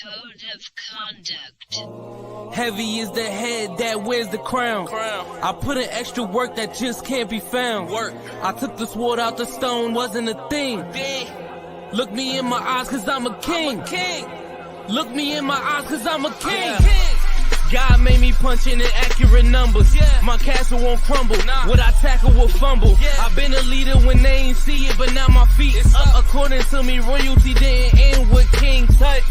Code of conduct. Heavy is the head that wears the crown. I put in extra work that just can't be found. I took the sword out the stone, wasn't a thing. Look me in my eyes cause I'm a king. Look me in my eyes cause I'm a king. God made me punch in accurate numbers. My castle won't crumble. What I tackle will fumble. I've been a leader when they ain't see it, but now my feet is up. According to me, royalty didn't end with King Tut.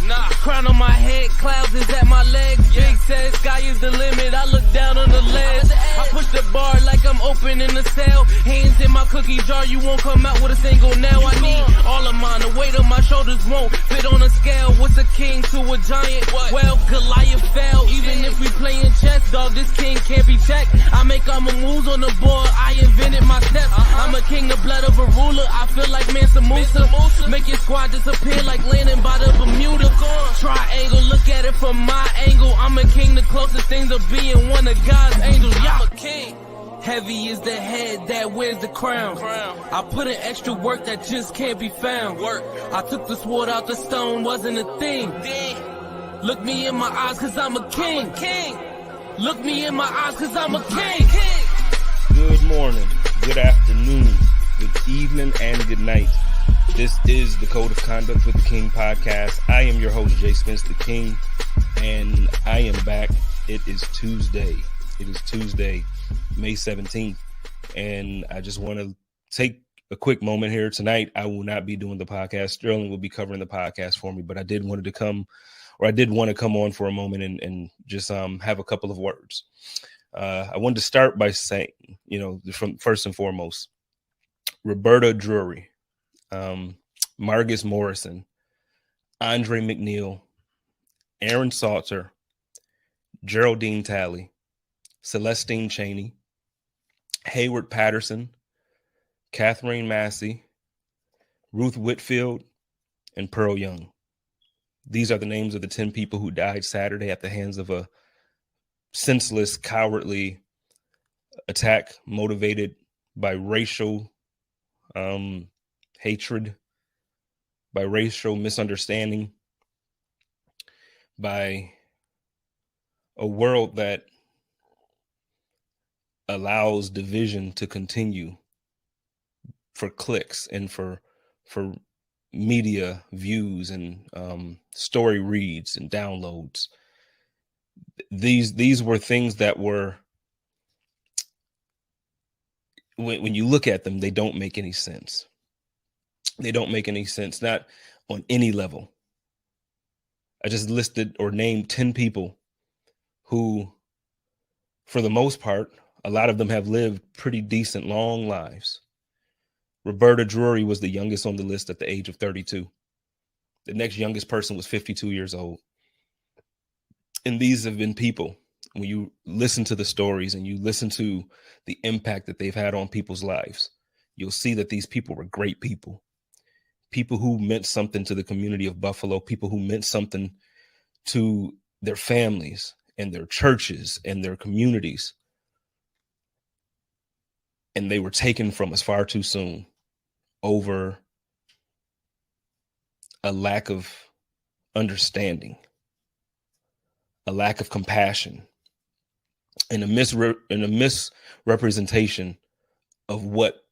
Crown on my head, clouds is at my legs. Big says sky is the limit. I look down on the ledge. I push the bar like I'm opening a cell. Hands in my cookie jar, you won't come out with a single nail. I need all of mine. The weight of my shoulders won't fit on a scale. What's a king to a giant? Well, Goliath fell. Even if we playin' chess, dog, this king can't be checked. I make all my moves on the board, I invented my steps. I'm a king, the blood of a ruler, I feel like Mansa Musa. Make your squad disappear like landing by the Bermuda. Triangle, look at it from my angle. I'm a king, the closest thing to being one of God's angels. Yeah, I'm a king. Heavy is the head that wears the crown. I put in extra work that just can't be found. I took the sword out the stone, wasn't a thing. Look me in my eyes cause I'm a king. Look me in my eyes cause I'm a king. Good morning, good afternoon, good evening, and good night. This is the Code of Conduct with the King podcast. I am your host, JSpenceTheKing, and I am back. It is Tuesday. May 17th. And I just want to take a quick moment here. Tonight, I will not be doing the podcast. Sterling will be covering the podcast for me, but I did want to come on for a moment and just have a couple of words. I wanted to start by saying, from first and foremost, Roberta Drury, Margus Morrison, Andre McNeil, Aaron Salter, Geraldine Talley, Celestine Cheney, Hayward Patterson, Catherine Massey, Ruth Whitfield, and Pearl Young. These are the names of the 10 people who died Saturday at the hands of a senseless, cowardly attack motivated by racial hatred, by racial misunderstanding, by a world that allows division to continue for clicks and for media views and story reads and downloads. These were things that were, when you look at them, they don't make any sense. They don't make any sense, not on any level. I just listed or named 10 people who, for the most part, a lot of them have lived pretty decent, long lives. Roberta Drury was the youngest on the list at the age of 32. The next youngest person was 52 years old. And these have been people, when you listen to the stories and you listen to the impact that they've had on people's lives, you'll see that these people were great people. People who meant something to the community of Buffalo, people who meant something to their families and their churches and their communities. And they were taken from us far too soon over a lack of understanding, a lack of compassion, and a misrepresentation of what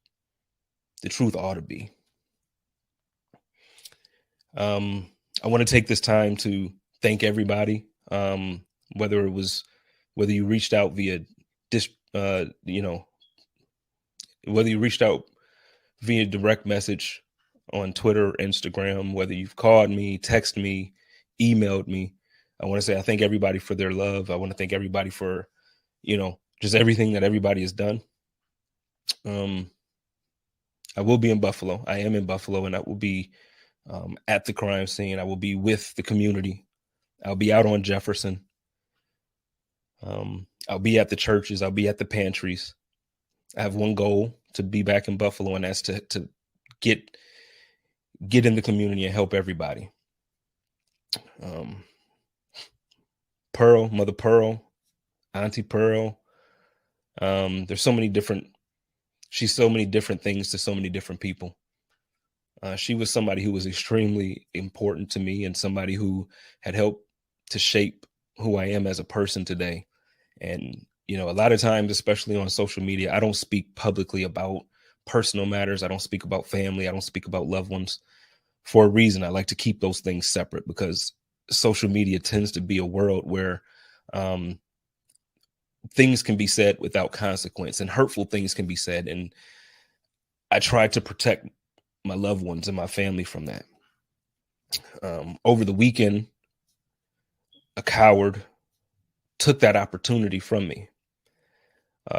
the truth ought to be. I want to take this time to thank everybody, whether you reached out via whether you reached out via direct message on Twitter, Instagram, whether you've called me, texted me, emailed me. I want to say I thank everybody for their love. I want to thank everybody for, just everything that everybody has done. I will be in Buffalo. I am in Buffalo, and I will be at the crime scene. I will be with the community. I'll be out on Jefferson. I'll be at the churches. I'll be at the pantries. I have one goal, to be back in Buffalo, and that's to get in the community and help everybody. Pearl, Mother Pearl, Auntie Pearl. She's so many different things to so many different people. She was somebody who was extremely important to me and somebody who had helped to shape who I am as a person today. And, you know, a lot of times, especially on social media, I don't speak publicly about personal matters. I don't speak about family. I don't speak about loved ones for a reason. I like to keep those things separate because social media tends to be a world where things can be said without consequence and hurtful things can be said. And I try to protect my loved ones and my family from that. Over the weekend, a coward took that opportunity from me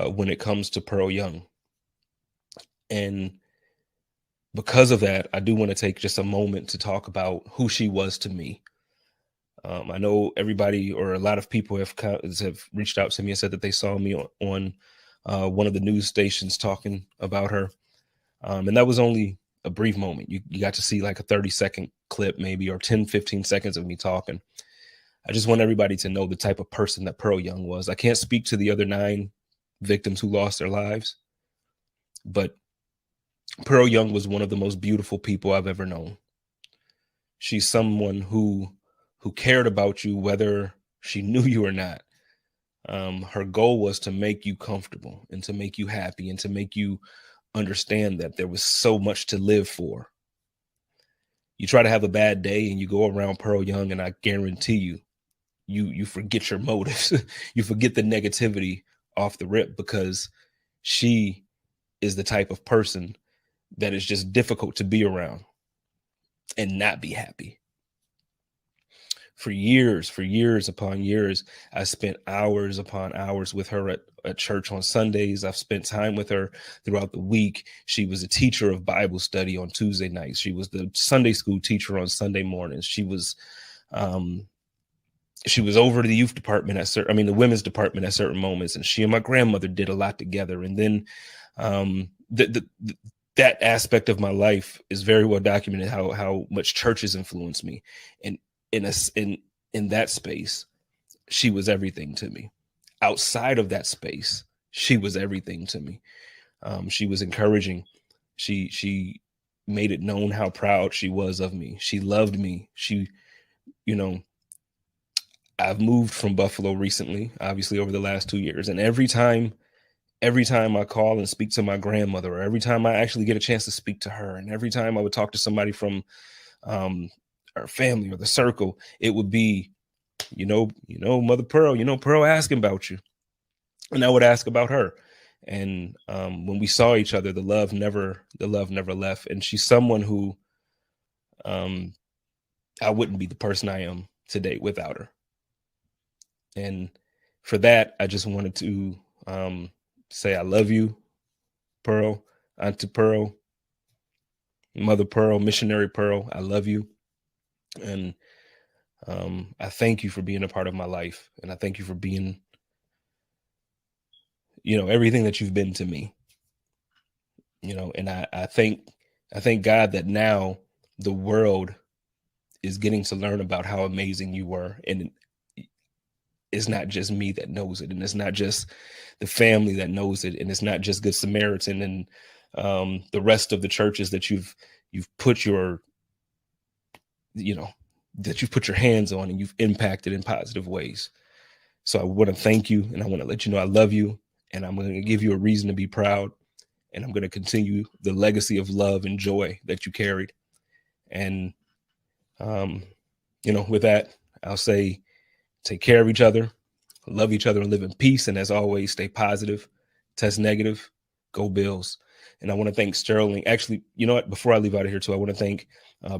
when it comes to Pearl Young. And because of that, I do want to take just a moment to talk about who she was to me. I know everybody or a lot of people have reached out to me and said that they saw me on one of the news stations talking about her. And that was only a brief moment. You got to see like a 30-second clip maybe, or 10, 15 seconds of me talking. I just want everybody to know the type of person that Pearl Young was. I can't speak to the other 9 victims who lost their lives, but Pearl Young was one of the most beautiful people I've ever known. She's someone who cared about you, whether she knew you or not. Her goal was to make you comfortable and to make you happy and to make you understand that there was so much to live for. You try to have a bad day and you go around Pearl Young, and I guarantee you forget your motives. You forget the negativity off the rip, because she is the type of person that is just difficult to be around and not be happy. For years upon years, I spent hours upon hours with her at church on Sundays. I've spent time with her throughout the week. She was a teacher of Bible study on Tuesday nights. She was the Sunday school teacher on Sunday mornings. She was over the youth department the women's department at certain moments. And she and my grandmother did a lot together. And then that aspect of my life is very well documented, how much churches influenced me. And in that space, she was everything to me. Outside of that space, she was everything to me. She was encouraging. She made it known how proud she was of me. She loved me. I've moved from Buffalo recently, obviously over the last 2 years. And every time I call and speak to my grandmother, or every time I actually get a chance to speak to her, and every time I would talk to somebody from our family or the circle, it would be, Mother Pearl, Pearl asking about you. And I would ask about her. And when we saw each other, the love never left. And she's someone who I wouldn't be the person I am today without her. And for that, I just wanted to say I love you, Pearl, Auntie Pearl, Mother Pearl, Missionary Pearl. I love you. And I thank you for being a part of my life. And I thank you for being, everything that you've been to me. And I thank God that now the world is getting to learn about how amazing you were. And it's not just me that knows it, and it's not just the family that knows it, and it's not just Good Samaritan and the rest of the churches that you've put your hands on and you've impacted in positive ways. So I want to thank you, and I want to let you know I love you, and I'm going to give you a reason to be proud, and I'm going to continue the legacy of love and joy that you carried. And with that, I'll say, take care of each other, love each other, and live in peace. And as always, stay positive, test negative, go Bills. And I want to thank Sterling. Actually, you know what? Before I leave out of here too, I want to thank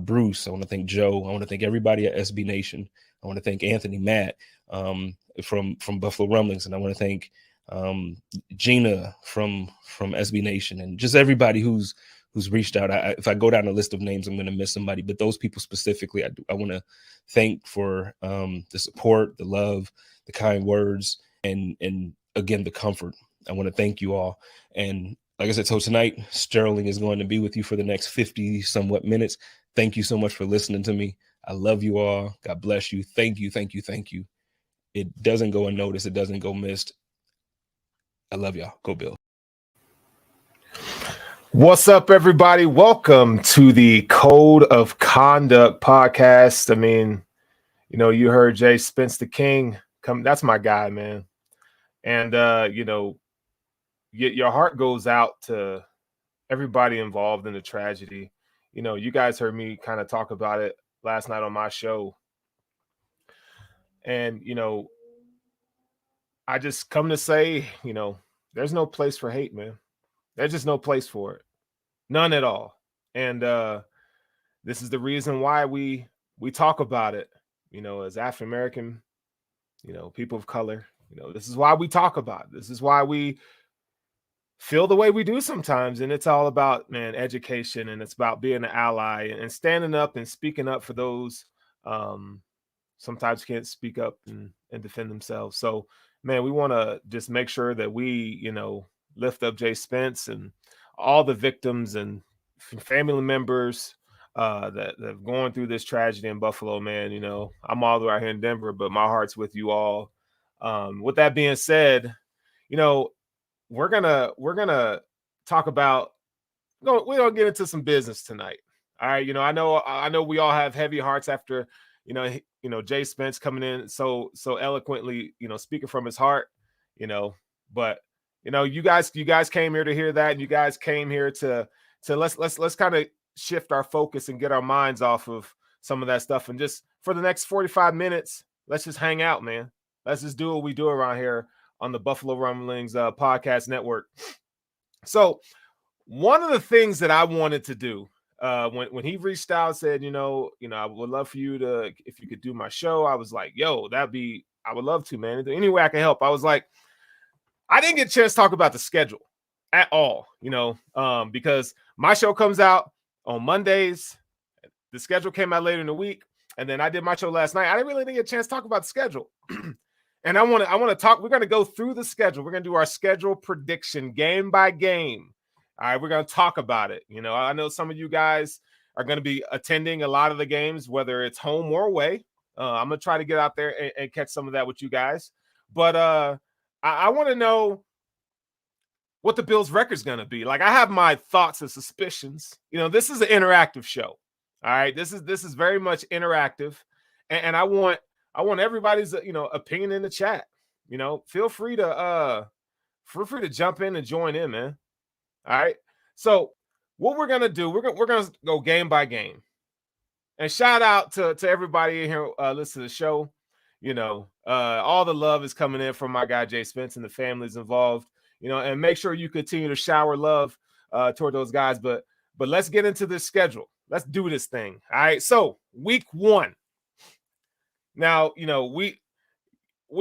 Bruce. I want to thank Joe. I want to thank everybody at SB Nation. I want to thank Anthony Matt from Buffalo Rumblings. And I want to thank Gina from SB Nation, and just everybody who's reached out. If I go down a list of names, I'm going to miss somebody, but those people specifically, I want to thank for the support, the love, the kind words, and again, the comfort. I want to thank you all. And like I said, so tonight, Sterling is going to be with you for the next 50 somewhat minutes. Thank you so much for listening to me. I love you all. God bless you. Thank you. Thank you. Thank you. It doesn't go unnoticed. It doesn't go missed. I love y'all. Go Bills. What's up, everybody? Welcome to the Code of Conduct podcast. I mean, you heard JSpenceTheKing come. That's my guy, man. And, your heart goes out to everybody involved in the tragedy. You guys heard me kind of talk about it last night on my show. And, I just come to say, there's no place for hate, man. There's just no place for it. None at all. And this is the reason why we talk about it, as African American, people of color. This is why we talk about it. This is why we feel the way we do sometimes. And it's all about, man, education, and it's about being an ally and standing up and speaking up for those sometimes can't speak up and defend themselves. So, man, we want to just make sure that we, lift up Jay Spence and all the victims and family members that have gone through this tragedy in Buffalo, man. I'm all the way out here in Denver, but my heart's with you all. With that being said, we're gonna talk about. No, we're gonna get into some business tonight. All right, I know we all have heavy hearts after Jay Spence coming in so eloquently, speaking from his heart, but you guys came here to hear that, and you guys came here to let's kind of shift our focus and get our minds off of some of that stuff, and just for the next 45 minutes, let's just hang out, man. Let's just do what we do around here on the Buffalo Rumblings podcast network. So one of the things that I wanted to do when he reached out and said, I would love for you to, if you could do my show, I was like, yo, I would love to, man. Any way I can help. I was like, I didn't get a chance to talk about the schedule at all, because my show comes out on Mondays. The schedule came out later in the week, and then I did my show last night. I didn't get a chance to talk about the schedule. And I want to talk. We're going to go through the schedule. We're going to do our schedule prediction game by game. All right, we're going to talk about it. I know some of you guys are going to be attending a lot of the games, whether it's home or away. I'm going to try to get out there and catch some of that with you guys. But I want to know what the Bills' record's going to be. Like, I have my thoughts and suspicions. This is an interactive show. All right, this is very much interactive, and I want everybody's opinion in the chat. Feel free to jump in and join in, man. All right. So what we're gonna do, we're gonna go game by game, and shout out to everybody in here listening to the show. All the love is coming in from my guy Jay Spence and the families involved. And make sure you continue to shower love toward those guys. But let's get into this schedule. Let's do this thing. All right. So week 1. Now, we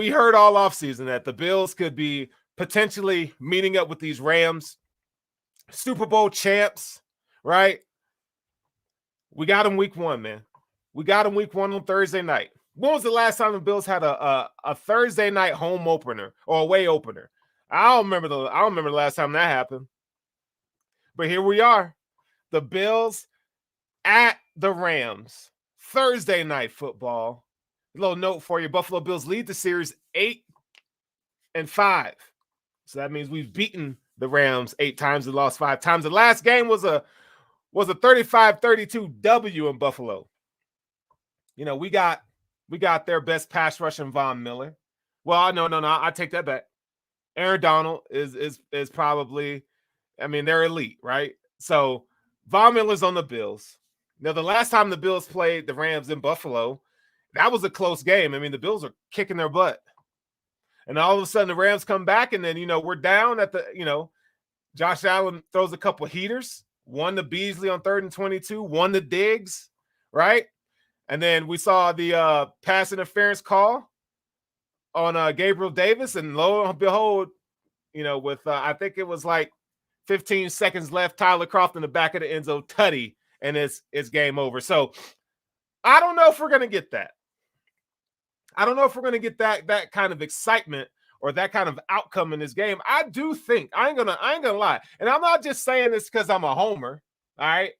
heard all offseason that the Bills could be potentially meeting up with these Rams, Super Bowl champs, right? We got them week 1, man. We got them week 1 on Thursday night. When was the last time the Bills had a Thursday night home opener or away opener? I don't remember the last time that happened. But here we are. The Bills at the Rams. Thursday night football. A little note for you. Buffalo Bills lead the series 8-5. So that means we've beaten the Rams 8 times and lost 5 times. The last game was a 35-32 W in Buffalo. We got their best pass rusher, Von Miller. Well, no, I take that back. Aaron Donald is probably, they're elite, right? So Von Miller's on the Bills. Now, the last time the Bills played the Rams in Buffalo, that was a close game. The Bills are kicking their butt. And all of a sudden the Rams come back, and then, we're down at the, Josh Allen throws a couple heaters, one to Beasley on 3rd and 22, one to Diggs, right? And then we saw the pass interference call on Gabriel Davis, and lo and behold, with I think it was like 15 seconds left, Tyler Croft in the back of the end zone, tutty, and it's game over. So I don't know if we're gonna get that. I don't know if we're gonna get that kind of excitement or that kind of outcome in this game. I do think I ain't gonna lie, and I'm not just saying this because I'm a homer, all right?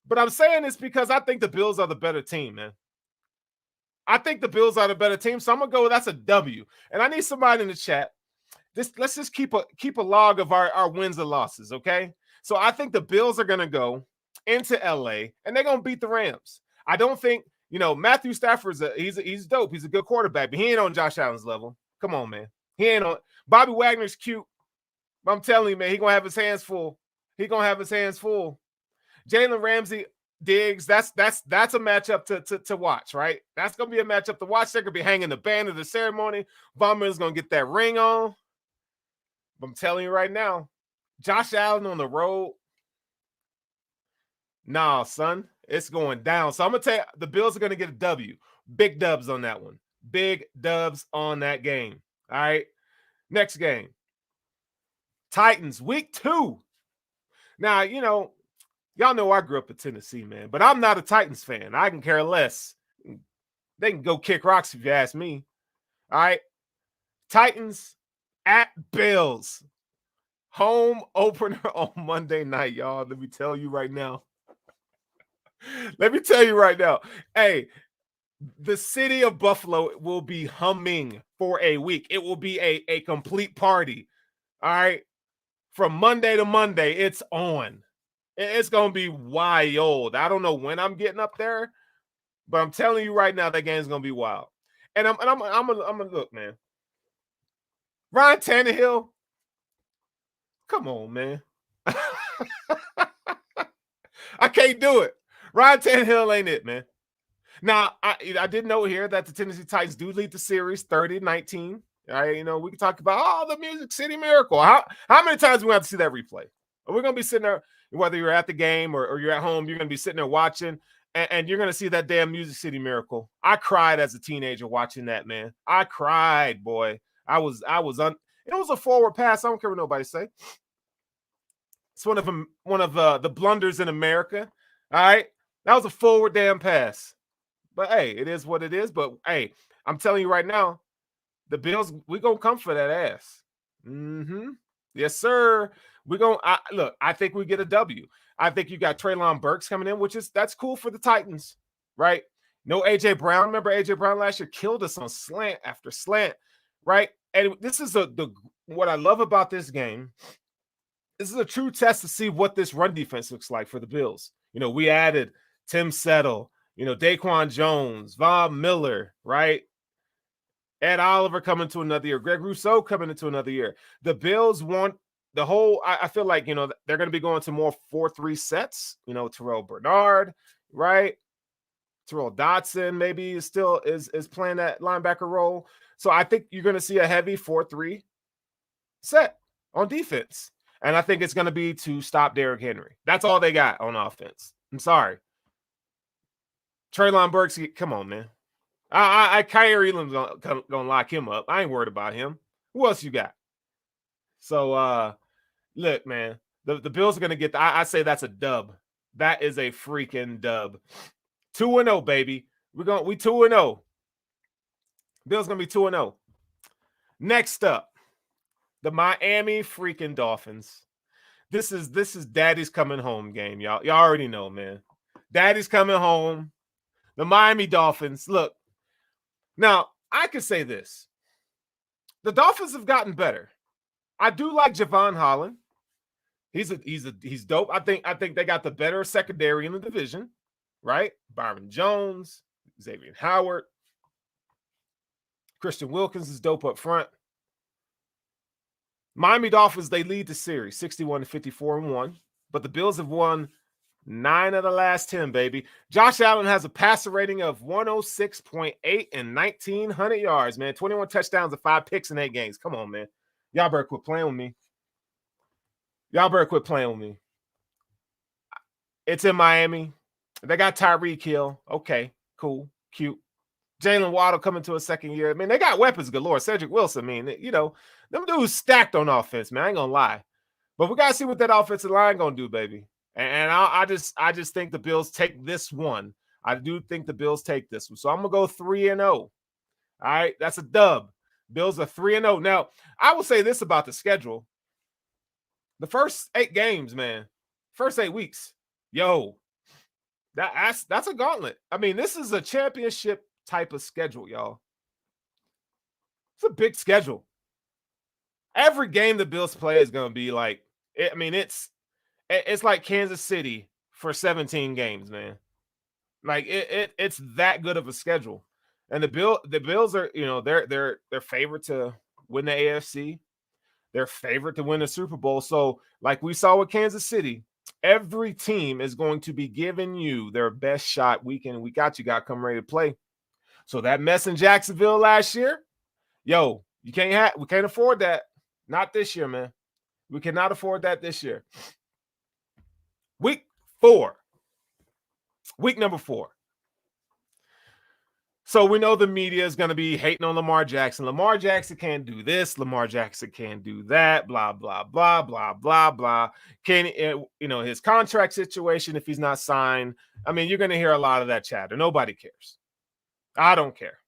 But I'm saying this because I think the Bills are the better team, man. I think the Bills are the better team, so I'm gonna go. That's a W. And I need somebody in the chat. Let's just keep a log of our wins and losses, okay? So I think the Bills are going to go into LA and they're going to beat the Rams. I don't think, Matthew Stafford's he's dope. He's a good quarterback, but he ain't on Josh Allen's level. Come on, man. He ain't on. Bobby Wagner's cute, but I'm telling you, man, he going to have his hands full. Jalen Ramsey, Diggs, that's a matchup to watch, right? That's going to be a matchup to watch. They're going to be hanging the band of the ceremony. Von Miller's going to get that ring on. But I'm telling you right now, Josh Allen on the road, nah, son, it's going down. So I'm going to tell you, the Bills are going to get a W. Big dubs on that one. Big dubs on that game. All right. Next game. Titans, week 2. Now, y'all know I grew up in Tennessee, man, but I'm not a Titans fan. I can care less. They can go kick rocks if you ask me. All right. Titans at Bills. Home opener on Monday night, y'all. Let me tell you right now. Hey, the city of Buffalo will be humming for a week. It will be a complete party. All right. From Monday to Monday, it's on. It's going to be wild. I don't know when I'm getting up there, but I'm telling you right now, that game's going to be wild. And I'm gonna look, man. Ryan Tannehill, come on, man. I can't do it. Ryan Tannehill ain't it, man. Now, I did note here that the Tennessee Titans do lead the series 30-19. All right, we can talk about, the Music City Miracle. How many times do we have to see that replay? We're going to be sitting there, whether you're at the game or you're at home, you're going to be sitting there watching, and you're going to see that damn Music City Miracle. I cried as a teenager watching that, man. I cried, boy. It was a forward pass. I don't care what nobody say. It's one of the blunders in America. All right, that was a forward damn pass. But hey, it is what it is. But hey, I'm telling you right now, the Bills, we gonna come for that ass. Yes, sir. I think we get a W. I think you got Treylon Burks coming in, that's cool for the Titans, right? No AJ Brown. Remember AJ Brown last year killed us on slant after slant, right? And this is what I love about this game. This is a true test to see what this run defense looks like for the Bills. We added Tim Settle, Daquan Jones, Von Miller, right? Ed Oliver coming to another year. Greg Rousseau coming into another year. The Bills want the whole, I feel like, they're going to be going to more 4-3 sets. Terrell Bernard, right? Terrell Dotson maybe is playing that linebacker role. So I think you're going to see a heavy 4-3 set on defense. And I think it's going to be to stop Derrick Henry. That's all they got on offense. I'm sorry. Treylon Burks, come on, man. Kyrie Elam's gonna lock him up. I ain't worried about him. Who else you got? So, look, man, the Bills are gonna get. I say that's a dub. That is a freaking dub. 2-0, baby. We 2-0. Bills gonna be 2-0. Next up, the Miami freaking Dolphins. This is Daddy's coming home game, y'all. Y'all already know, man. Daddy's coming home. The Miami Dolphins. Look. Now, I could say this. The Dolphins have gotten better. I do like Javon Holland. He's dope. I think they got the better secondary in the division, right? Byron Jones, Xavier Howard, Christian Wilkins is dope up front. Miami Dolphins, they lead the series 61-54-1, but the Bills have won 9 of the last 10, baby. Josh Allen has a passer rating of 106.8 and 1,900 yards, man. 21 touchdowns and 5 picks in 8 games. Come on, man. Y'all better quit playing with me. It's in Miami. They got Tyreek Hill. Okay, cool, cute. Jalen Waddle coming to a second year. I mean, they got weapons galore. Cedric Wilson, them dudes stacked on offense, man. I ain't gonna lie. But we got to see what that offensive line gonna do, baby. And I just think the Bills take this one. I do think the Bills take this one. So I'm going to go 3-0. All right, that's a dub. Bills are 3-0. Now, I will say this about the schedule. The first 8 games, man, first 8 weeks, that's a gauntlet. I mean, this is a championship type of schedule, y'all. It's a big schedule. Every game the Bills play is going to be like, It's like Kansas City for 17 games, man. Like it's that good of a schedule. And the Bills are, they're favored to win the AFC. They're favored to win the Super Bowl. So, like we saw with Kansas City, every team is going to be giving you their best shot week in and week out. You got to come ready to play. So that mess in Jacksonville last year, we can't afford that. Not this year, man. We cannot afford that this year. Week number 4. So we know the media is going to be hating on Lamar Jackson. Lamar Jackson can't do this. Lamar Jackson can't do that. Blah, blah, blah, blah, blah, blah. His contract situation, if he's not signed. I mean, you're going to hear a lot of that chatter. Nobody cares. I don't care.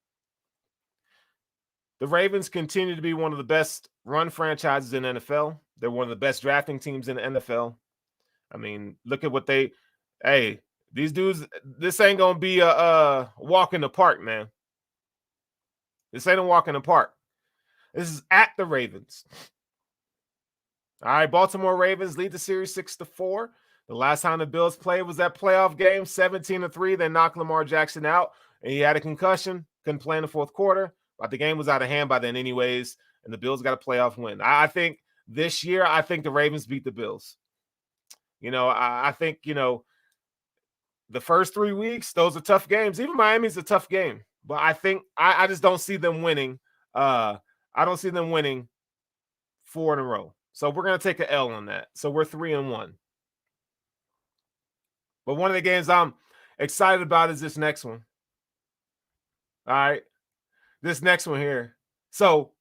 The Ravens continue to be one of the best run franchises in the NFL. They're one of the best drafting teams in the NFL. I mean, look at what these dudes, this ain't going to be a walk in the park, man. This ain't a walk in the park. This is at the Ravens. All right, Baltimore Ravens lead the series 6-4. The last time the Bills played was that playoff game, 17-3. They knocked Lamar Jackson out, and he had a concussion. Couldn't play in the fourth quarter. But the game was out of hand by then anyways, and the Bills got a playoff win. I think this year, the Ravens beat the Bills. I think, the first 3 weeks, those are tough games. Even Miami's a tough game. But I think I just don't see them winning. I don't see them winning 4 in a row. So we're going to take an L on that. So we're 3-1. But one of the games I'm excited about is this next one. All right. This next one here. So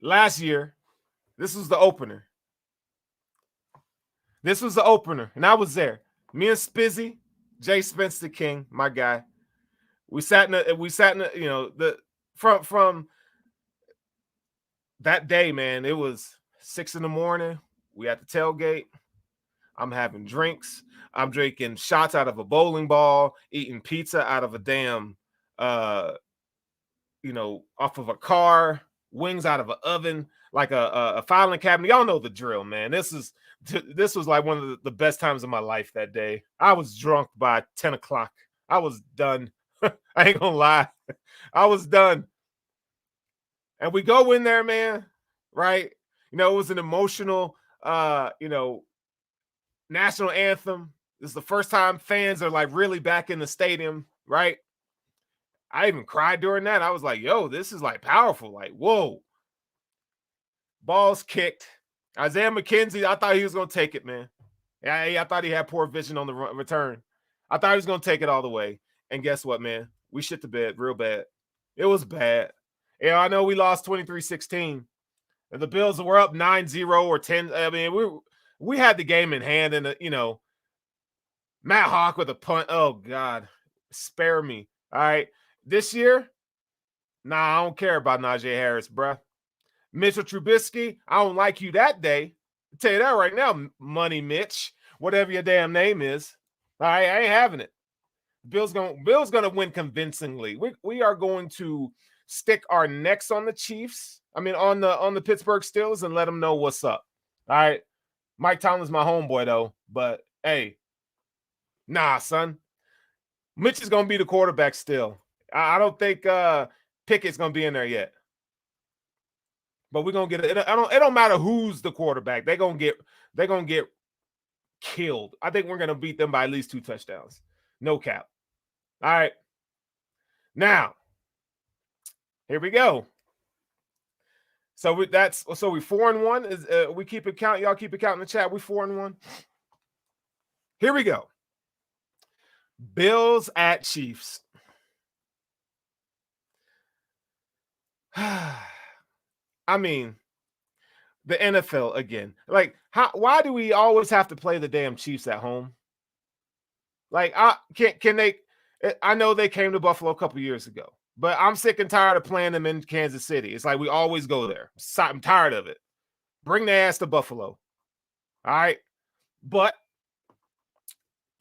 last year, this was the opener. And I was there. Me and Spizzy, JSpenceTheKing, my guy. We sat in from that day, man. It was 6 a.m. We at the tailgate. I'm having drinks. I'm drinking shots out of a bowling ball, eating pizza out of a damn, off of a car, wings out of an oven, like a filing cabinet. Y'all know the drill, man. This was like one of the best times of my life that day. I was drunk by 10 o'clock. I was done. I ain't gonna lie. I was done. And we go in there, man, right? It was an emotional, national anthem. This is the first time fans are like really back in the stadium, right? I even cried during that. I was like, yo, this is like powerful. Like, whoa. Balls kicked. Isaiah McKenzie, I thought he was going to take it, man. I thought he had poor vision on the return. I thought he was going to take it all the way. And guess what, man? We shit the bed real bad. It was bad. I know we lost 23-16. And the Bills were up 9-0 or 10. I mean, we had the game in hand. And, Matt Hawk with a punt. Oh, God. Spare me. All right. This year, I don't care about Najee Harris, bruh. Mitchell Trubisky, I don't like you that day. I'll tell you that right now, Money Mitch, whatever your damn name is. All right, I ain't having it. Bill's gonna win convincingly. We are going to stick our necks on the Chiefs. I mean, on the Pittsburgh Steelers and let them know what's up. All right, Mike Tomlin's my homeboy though, but hey, nah, son. Mitch is gonna be the quarterback still. I don't think Pickett's gonna be in there yet. But we're gonna get it. It don't matter who's the quarterback. They're gonna get killed. I think we're gonna beat them by at least 2 touchdowns. No cap. All right. Now, here we go. So we 4-1. Is we keep it count. Y'all keep it count in the chat. We 4-1. Here we go. Bills at Chiefs. I mean, the NFL again. Like, why do we always have to play the damn Chiefs at home? Like, can they? I know they came to Buffalo a couple years ago, but I'm sick and tired of playing them in Kansas City. It's like we always go there. I'm tired of it. Bring their ass to Buffalo. All right, but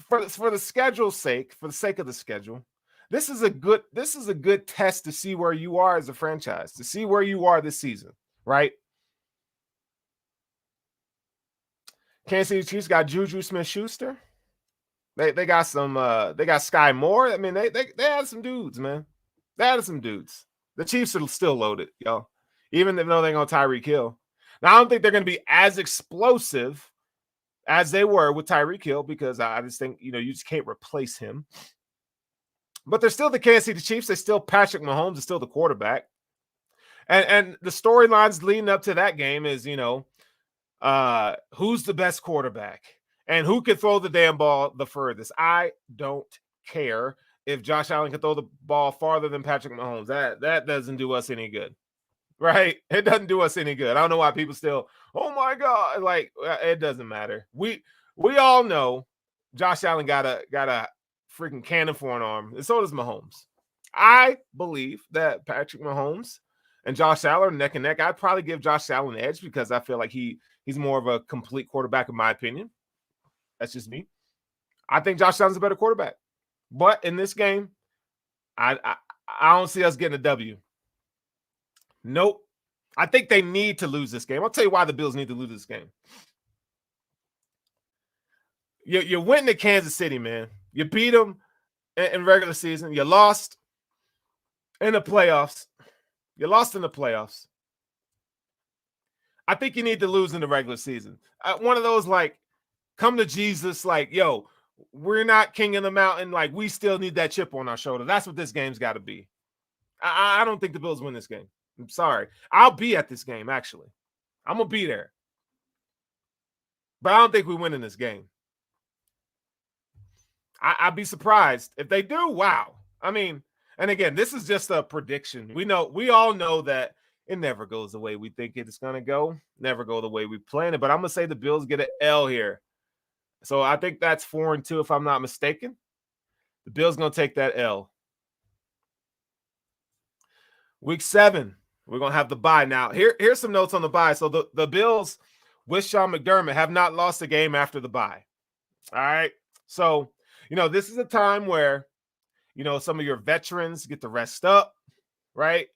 for the schedule's sake, for the sake of the schedule, this is a good test to see where you are as a franchise, to see where you are this season, right? Kansas City Chiefs got Juju Smith-Schuster. They got some they got Sky Moore. I mean, they had some dudes, man. They had some dudes. The Chiefs are still loaded, y'all. Even though they're going to Tyreek Hill. Now, I don't think they're going to be as explosive as they were with Tyreek Hill because I just think, you just can't replace him. But they're still the Kansas City Chiefs. They're still Patrick Mahomes is still the quarterback. And the storylines leading up to that game is, who's the best quarterback and who can throw the damn ball the furthest. I don't care if Josh Allen can throw the ball farther than Patrick Mahomes. That doesn't do us any good, right? It doesn't do us any good. I don't know why people still, oh my God, like it doesn't matter. We all know Josh Allen got a freaking cannon for an arm, and so does Mahomes. I believe that Patrick Mahomes and Josh Allen neck and neck. I'd probably give Josh Allen an edge because I feel like he's more of a complete quarterback in my opinion. That's just me. I think Josh Allen's a better quarterback. But in this game, I don't see us getting a W. Nope. I think they need to lose this game. I'll tell you why the Bills need to lose this game. You went to Kansas City, man. You beat them in regular season. You lost in the playoffs. You lost in the playoffs. I think you need to lose in the regular season. One of those, like, come to Jesus, like, yo, we're not king of the mountain. Like, we still need that chip on our shoulder. That's what this game's got to be. I don't think the Bills win this game. I'm sorry. I'll be at this game, actually. I'm going to be there. But I don't think we win in this game. I'd be surprised if they do. Wow. I mean, and again, this is just a prediction. We all know that it never goes the way we think it's going to go. Never go the way we plan it. But I'm going to say the Bills get an L here. So I think that's 4-2 if I'm not mistaken. The Bills going to take that L. Week 7, we're going to have the bye. Now, here's some notes on the bye. So the Bills with Sean McDermott have not lost a game after the bye. All right. So, this is a time where, some of your veterans get to rest up, right?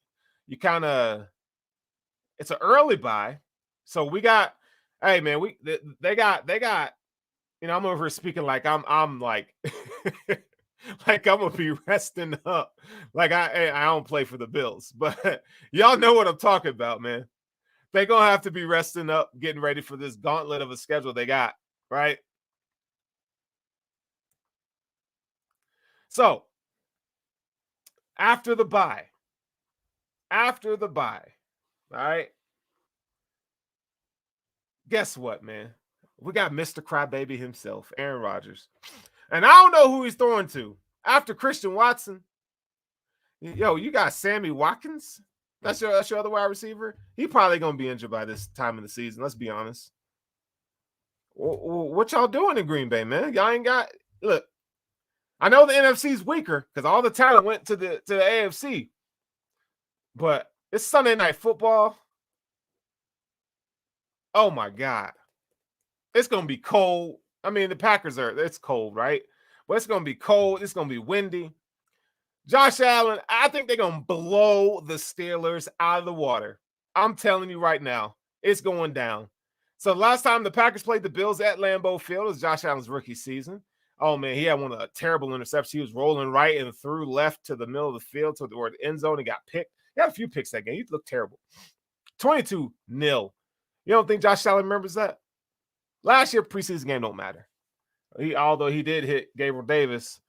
You kind of, it's an early bye. So we got, hey man, they got, I'm over here speaking like I'm like, like I'm gonna be resting up. Like I don't play for the Bills, but y'all know what I'm talking about, man. They're gonna have to be resting up, getting ready for this gauntlet of a schedule they got, right? So after the bye, all right. Guess what, man? We got Mr. Crybaby himself, Aaron Rodgers. And I don't know who he's throwing to. After Christian Watson, yo, you got Sammy Watkins. That's your other wide receiver. He probably going to be injured by this time of the season. Let's be honest. What y'all doing in Green Bay, man? Y'all ain't got – look, I know the NFC's weaker because all the talent went to the AFC. But it's Sunday Night Football. Oh, my God. It's going to be cold. I mean, the Packers it's cold, right? But it's going to be cold. It's going to be windy. Josh Allen, I think they're going to blow the Steelers out of the water. I'm telling you right now, it's going down. So last time the Packers played the Bills at Lambeau Field, it was Josh Allen's rookie season. Oh, man, he had one of the terrible interceptions. He was rolling right and threw left to the middle of the field to the end zone. He got picked. He had a few picks that game. He looked terrible. 22-0. You don't think Josh Allen remembers that? Last year, preseason game don't matter. Although he did hit Gabriel Davis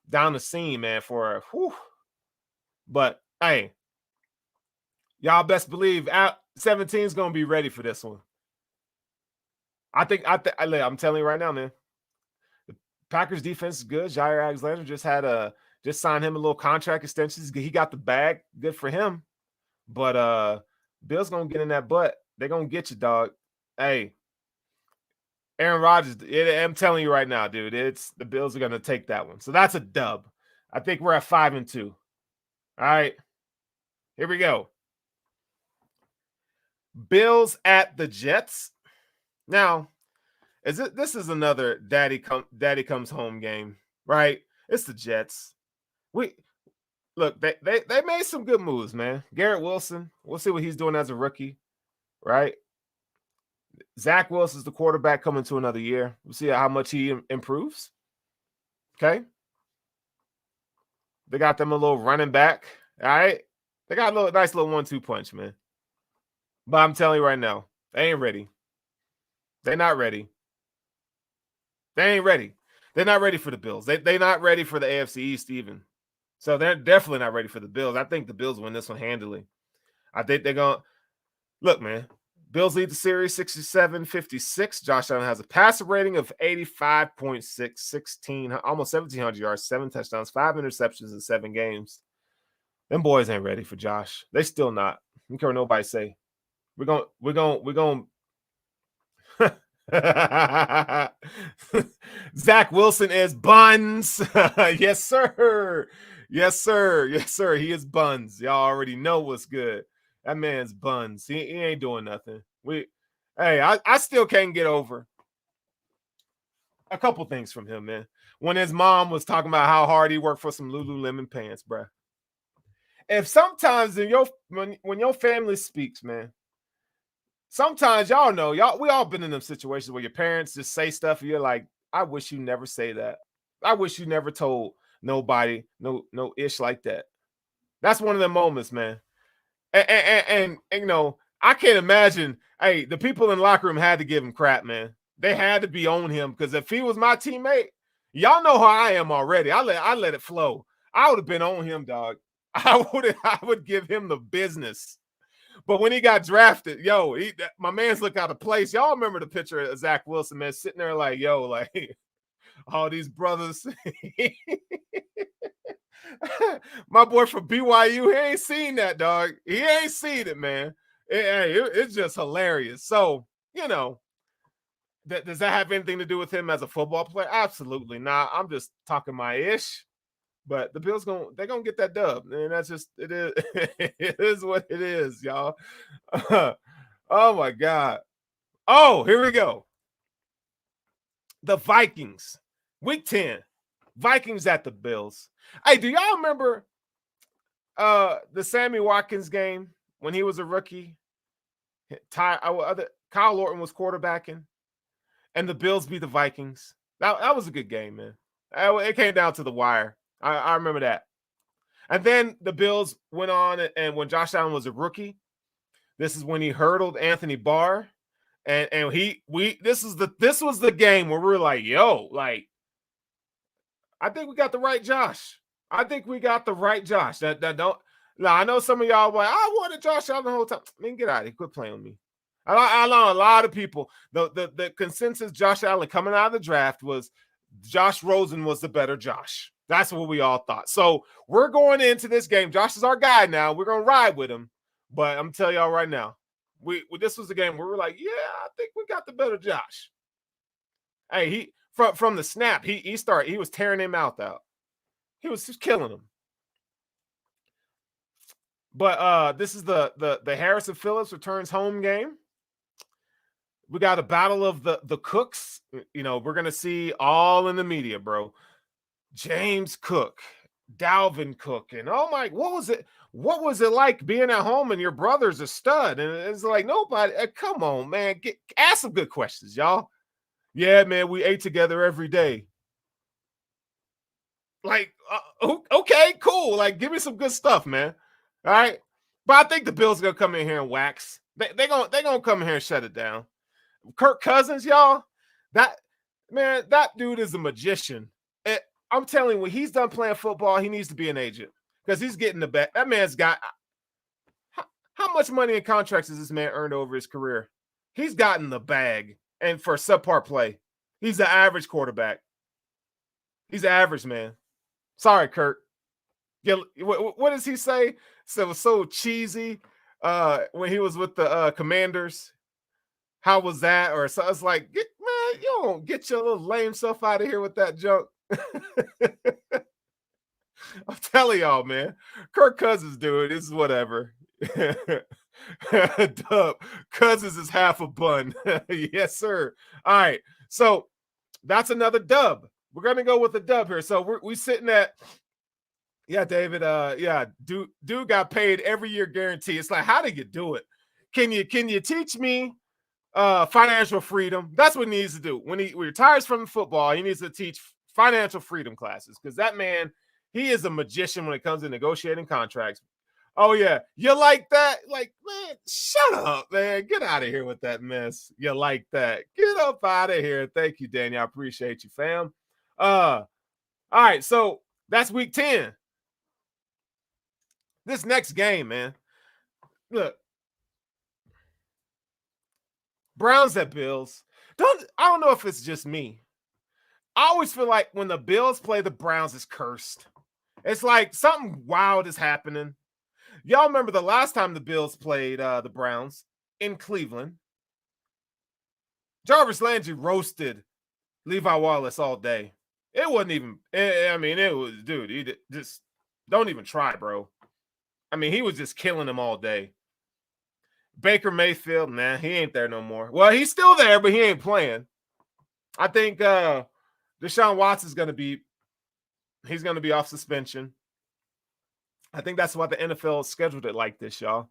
down the seam, man, for a whew. But, hey, y'all best believe 17 is going to be ready for this one. I'm telling you right now, man. The Packers defense is good. Jair Alexander just signed him a little contract extension. He got the bag. Good for him. But Bill's going to get in that butt. They're going to get you, dog. Hey, Aaron Rodgers, I'm telling you right now, dude, the Bills are going to take that one. So that's a dub. I think we're at 5-2. All right. Here we go. Bills at the Jets. Now, this is another daddy comes home game, right? It's the Jets. Look, they made some good moves, man. Garrett Wilson, we'll see what he's doing as a rookie, right? Zach Wilson is the quarterback coming to another year. We'll see how much he improves. Okay. They got them a little running back. All right. They got a nice little 1-2 punch, man. But I'm telling you right now, they ain't ready. They're not ready. They ain't ready. They're not ready for the Bills. They're not ready for the AFC East even. So they're definitely not ready for the Bills. I think the Bills win this one handily. I think they're going to – look, man. Bills lead the series 67-56. Josh Allen has a passer rating of 85.6, 16, almost 1,700 yards, 7 touchdowns, 5 interceptions in 7 games. Them boys ain't ready for Josh. They still not. I don't care what nobody say. We're going Zach Wilson is buns. Yes, sir. Yes, sir. Yes, sir. He is buns. Y'all already know what's good. That man's buns. He ain't doing nothing. I still can't get over a couple things from him, man. When his mom was talking about how hard he worked for some Lululemon pants, bruh. If sometimes when your family speaks, man, sometimes y'all know, we all been in them situations where your parents just say stuff and you're like, I wish you never say that. I wish you never told nobody no ish like that. That's one of the moments, man. And you know, I can't imagine. Hey, the people in the locker room had to give him crap, man. They had to be on him because if he was my teammate, y'all know how I am already. I let it flow. I would have been on him, dog. I would give him the business. But when he got drafted, my man's look out of place. Y'all remember the picture of Zach Wilson, man, sitting there like, all these brothers. My boy from BYU, he ain't seen that, dog. He ain't seen it, man. It's just hilarious. So, does that have anything to do with him as a football player? Absolutely not. I'm just talking my ish. But the Bills they're gonna get that dub, and that's just it is. It is what it is, y'all. Oh my God. Oh, here we go. The Vikings, week 10. Vikings at the Bills. Hey, do y'all remember the Sammy Watkins game when he was a rookie? Kyle Orton was quarterbacking, and the Bills beat the Vikings. That was a good game, man. It came down to the wire. I remember that. And then the Bills went on, and when Josh Allen was a rookie, this is when he hurdled Anthony Barr, and this was the game where we were like, I think we got the right Josh. I think we got the right Josh. Now I know some of y'all were like, I wanted Josh Allen the whole time. I mean, get out of here. Quit playing with me. I know a lot of people. The consensus Josh Allen coming out of the draft was Josh Rosen was the better Josh. That's what we all thought. So we're going into this game. Josh is our guy now. We're going to ride with him. But I'm telling y'all right now, this was the game where we're like, I think we got the better Josh. Hey, he from the snap, he was tearing him mouth out. He was just killing him. But this is the Harrison Phillips returns home game. We got a battle of the cooks. We're going to see all in the media, bro. James Cook, Dalvin Cook, and what was it like being at home and your brother's a stud? And it's like, nobody, come on, man, ask some good questions, y'all. Yeah, man, we ate together every day. Like, okay, cool. Like, give me some good stuff, man. All right, but I think the Bills are gonna come in here and wax. They're gonna come in here and shut it down. Kirk Cousins, y'all, that dude is a magician. I'm telling you, when he's done playing football, he needs to be an agent because he's getting the bet. That man's got how much money in contracts has this man earned over his career? He's gotten the bag, and for subpar play, he's an average quarterback. He's average, man. Sorry, Kirk. Yeah, what does he say? So it was so cheesy when he was with the Commanders. How was that? Or so it's like, man, you don't get your little lame stuff out of here with that junk. I'm telling y'all, man. Kirk Cousins, dude, this is whatever. Dub. Cousins is half a bun. Yes, sir. All right. So that's another dub. We're gonna go with a dub here. So we sitting at, David. Dude got paid every year guarantee. It's like, how did you do it? Can you teach me financial freedom. That's what he needs to do. When he retires from football, he needs to teach financial freedom classes because that man, he is a magician when it comes to negotiating contracts. Oh, yeah. You like that? Like, man, shut up, man. Get out of here with that mess. You like that? Get up out of here. Thank you, Danny. I appreciate you, fam. All right, so that's week 10. This next game, man. Look. Browns at Bills. I don't know if it's just me. I always feel like when the Bills play the Browns, it's cursed. It's like something wild is happening. Y'all remember the last time the Bills played the Browns in Cleveland? Jarvis Landry roasted Levi Wallace all day. It wasn't even, I mean, it was, dude, he just don't even try, bro. I mean, he was just killing him all day. Baker Mayfield, nah, he ain't there no more. Well, he's still there, but he ain't playing. I think Deshaun Watson's going to be off suspension. I think that's why the NFL scheduled it like this, y'all.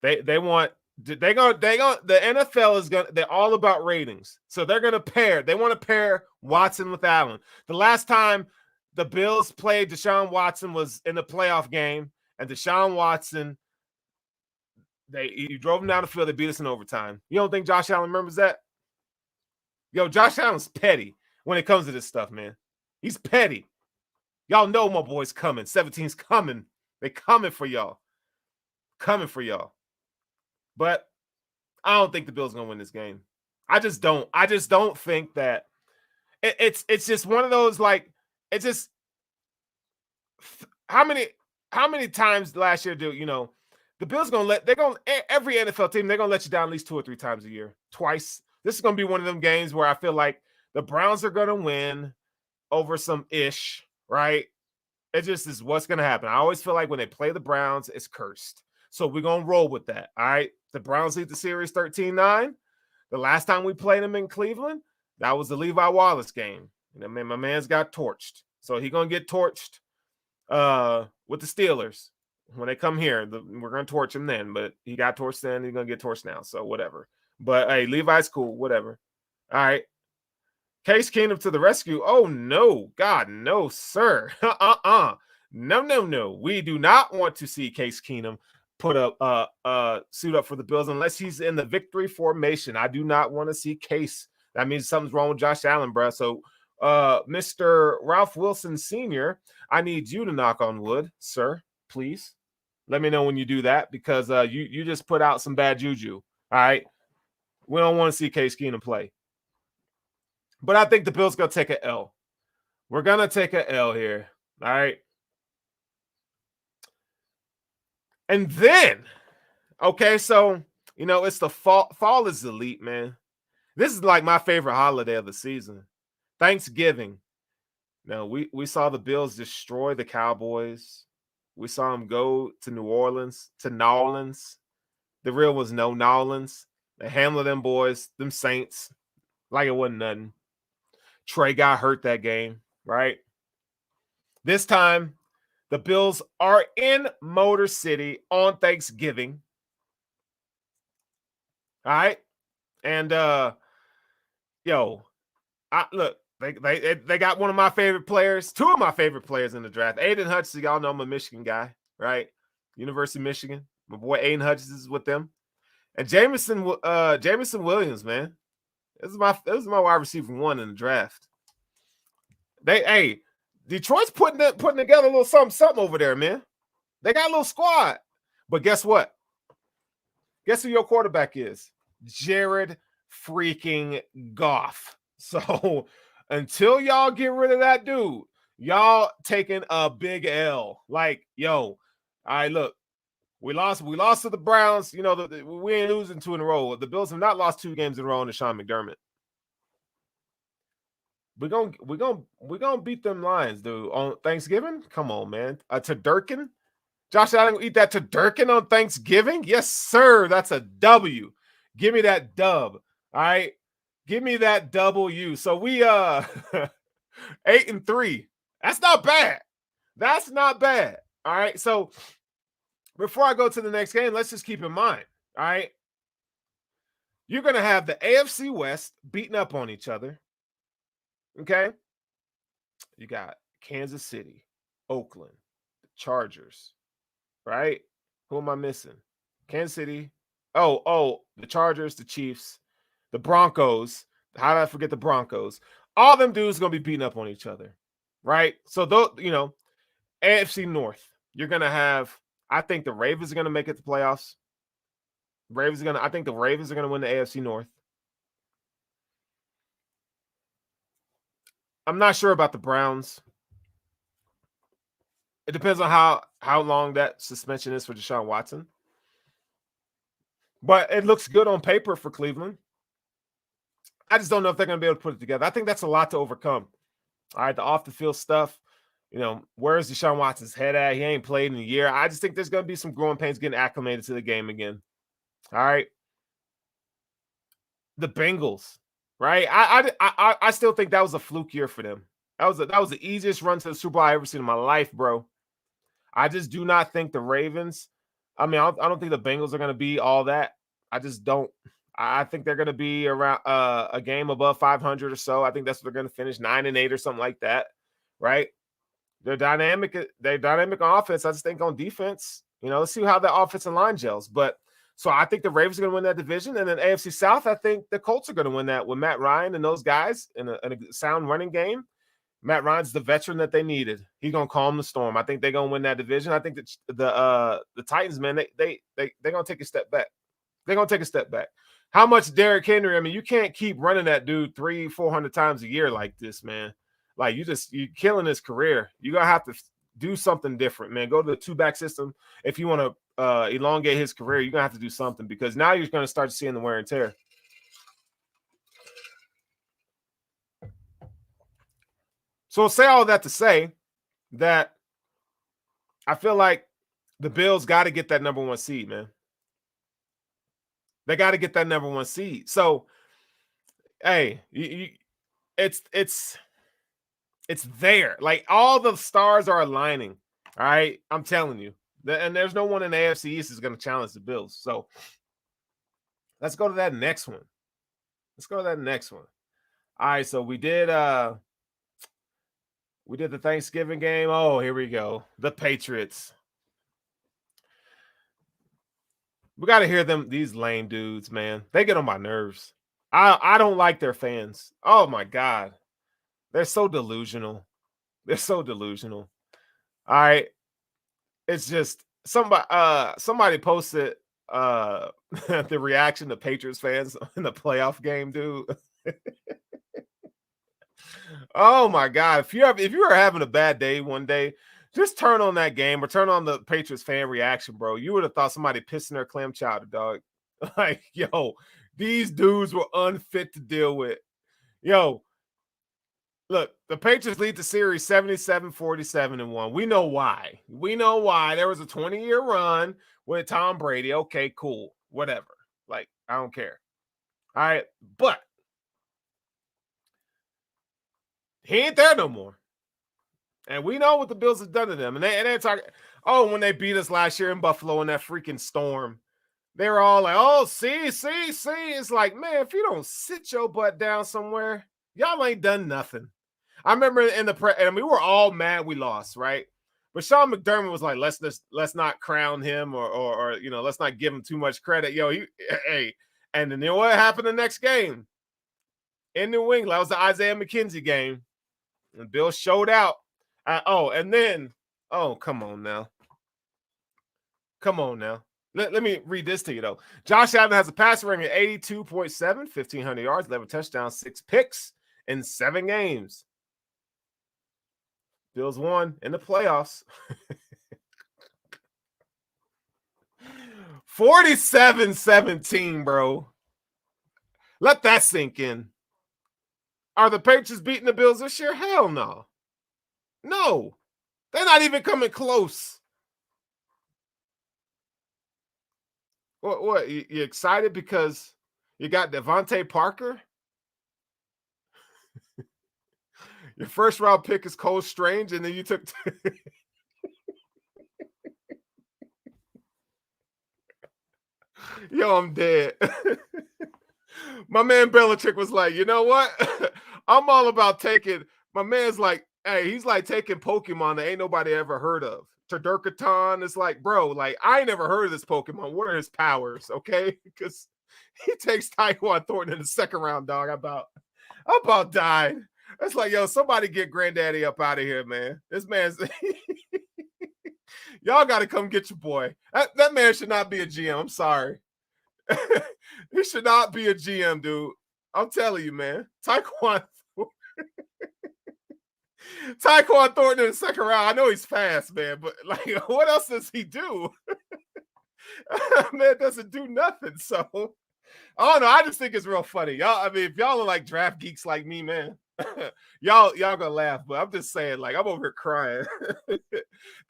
The NFL is they're all about ratings. So they want to pair Watson with Allen. The last time the Bills played Deshaun Watson was in the playoff game, and Deshaun Watson, you drove him down the field, they beat us in overtime. You don't think Josh Allen remembers that? Yo, Josh Allen's petty when it comes to this stuff, man. He's petty. Y'all know my boy's coming. 17's coming. They coming for y'all. Coming for y'all. But I don't think the Bills are gonna win this game. I just don't. I just don't think that it's just one of those, like, it's just how many times last year the Bills every NFL team, they're gonna let you down at least 2 or 3 times a year. Twice. This is gonna be one of them games where I feel like the Browns are gonna win over some ish, right? It just is what's gonna happen. I always feel like when they play the Browns, it's cursed. So we're gonna roll with that. All right. The Browns lead the series 13-9. The last time we played them in Cleveland, that was the Levi Wallace game. And I mean, my man's got torched. So he's gonna get torched with the Steelers. When they come here, we're going to torch him then, but he got torched then. He's going to get torched now. So whatever. But hey, Levi's cool. Whatever. All right. Case Keenum to the rescue. Oh, no. God, no, sir. No. We do not want to see Case Keenum put up suit up for the Bills unless he's in the victory formation. I do not want to see Case. That means something's wrong with Josh Allen, bro. So Mr. Ralph Wilson Sr., I need you to knock on wood, sir. Please let me know when you do that, because you just put out some bad juju. All right. We don't want to see Case Keenum play. But I think the Bills going to take an L. We're going to take an L here. All right. And then, okay, so, it's the fall. Fall is elite, man. This is like my favorite holiday of the season. Thanksgiving. Now, we saw the Bills destroy the Cowboys. We saw him go to New Orleans, to Nolans. The real was no Nolans. They handled them boys, them Saints, like it wasn't nothing. Trey got hurt that game, right? This time, the Bills are in Motor City on Thanksgiving. All right? And, look, they got one of my favorite players, 2 of my favorite players in the draft. Aiden Hutchinson, y'all know I'm a Michigan guy, right? University of Michigan. My boy Aiden Hutchinson is with them. And Jameson Williams, man. This is my wide receiver 1 in the draft. Detroit's putting together a little something over there, man. They got a little squad. But guess what? Guess who your quarterback is? Jared freaking Goff. So until y'all get rid of that dude, y'all taking a big L. Like, yo, all right, look, we lost to the Browns. We ain't losing 2 in a row. The Bills have not lost 2 games in a row under Sean McDermott. We're gonna beat them Lions, dude, on Thanksgiving. Come on, man. Turducken. Josh Allen will eat that turducken on Thanksgiving? Yes, sir. That's a W. Give me that dub. All right. Give me that W. So we 8-3. That's not bad. That's not bad. All right. So before I go to the next game, let's just keep in mind. All right. You're going to have the AFC West beating up on each other. Okay? You got Kansas City, Oakland, the Chargers, right? Who am I missing? Kansas City. The Chargers, the Chiefs, the Broncos. How did I forget the Broncos? All them dudes are going to be beating up on each other, right? So, those, AFC North, you're going to have, I think the Ravens are going to make it to playoffs. I think the Ravens are going to win the AFC North. I'm not sure about the Browns. It depends on how long that suspension is for Deshaun Watson. But it looks good on paper for Cleveland. I just don't know if they're going to be able to put it together. I think that's a lot to overcome. All right, the off-the-field stuff, where's Deshaun Watson's head at? He ain't played in a year. I just think there's going to be some growing pains getting acclimated to the game again. All right. The Bengals, right? I still think that was a fluke year for them. That was the easiest run to the Super Bowl I ever seen in my life, bro. I just do not think the Ravens. I don't think the Bengals are going to be all that. I just don't. I think they're going to be around a game above 500 or so. I think that's what they're going to finish 9-8 or something like that, right? They're dynamic. They're dynamic on offense. I just think on defense, let's see how the offensive line gels. But so I think the Ravens are going to win that division, and then AFC South, I think the Colts are going to win that with Matt Ryan and those guys in a sound running game. Matt Ryan's the veteran that they needed. He's gonna calm the storm. I think they're gonna win that division. I think that the Titans, man, they're gonna take a step back. They're gonna take a step back. How much Derrick Henry? I mean, you can't keep running that dude 300-400 times a year like this, man. Like you're killing his career. You're gonna have to do something different, man. Go to the 2-back system if you want to elongate his career. You're gonna have to do something because now you're gonna start seeing the wear and tear. So I'll say all that to say that I feel like the Bills got to get that number 1 seed, man. They got to get that number 1 seed. So, hey, it's there. Like all the stars are aligning. All right, I'm telling you. And there's no one in the AFC East is going to challenge the Bills. So let's go to that next one. All right, so we did the Thanksgiving game. Oh, here we go. The Patriots. We got to hear them, these lame dudes, man. They get on my nerves. I don't like their fans. Oh, my God. They're so delusional. All right. It's just somebody posted the reaction to Patriots fans in the playoff game, dude. Oh my God. If you are having a bad day one day, just turn on that game or turn on the Patriots fan reaction, bro. You would have thought somebody pissing their clam chowder, dog. Like, yo, these dudes were unfit to deal with. Yo, look, the Patriots lead the series 77-47-1. We know why. There was a 20-year run with Tom Brady. Okay, cool. Whatever. Like, I don't care. All right. But he ain't there no more. And we know what the Bills have done to them. And they're talking, when they beat us last year in Buffalo in that freaking storm, they were all like, see. It's like, man, if you don't sit your butt down somewhere, y'all ain't done nothing. I remember and we were all mad we lost, right? But Sean McDermott was like, let's not crown him or let's not give him too much credit. Yo, and then what happened the next game? In New England, that was the Isaiah McKenzie game. And Bill showed out. Come on now. Let me read this to you, though. Josh Allen has a passer rating of 82.7, 1,500 yards, 11 touchdowns, 6 picks in 7 games. Bills won in the playoffs. 47-17, bro. Let that sink in. Are the Patriots beating the Bills this year? Hell no. No. They're not even coming close. What? You excited because you got Devontae Parker? Your first round pick is Cole Strange, and then you took yo, I'm dead. My man Belichick was like, you know what? I'm all about taking. My man's like, hey, he's like taking Pokemon that ain't nobody ever heard of. Turdurkaton is like, bro, like I ain't never heard of this Pokemon. What are his powers? Okay, because he takes Tyquan Thornton in the second round, dog. I about died. It's like, yo, somebody get Granddaddy up out of here, man. This man's y'all got to come get your boy. That man should not be a GM. I'm sorry. He should not be a GM, dude. I'm telling you, man. Tyquan Thornton in the second round. I know he's fast, man, but like, what else does he do? Man doesn't do nothing. So I don't know. I just think it's real funny. Y'all, I mean, if y'all are like draft geeks like me, man, y'all gonna laugh, but I'm just saying, like, I'm over here crying.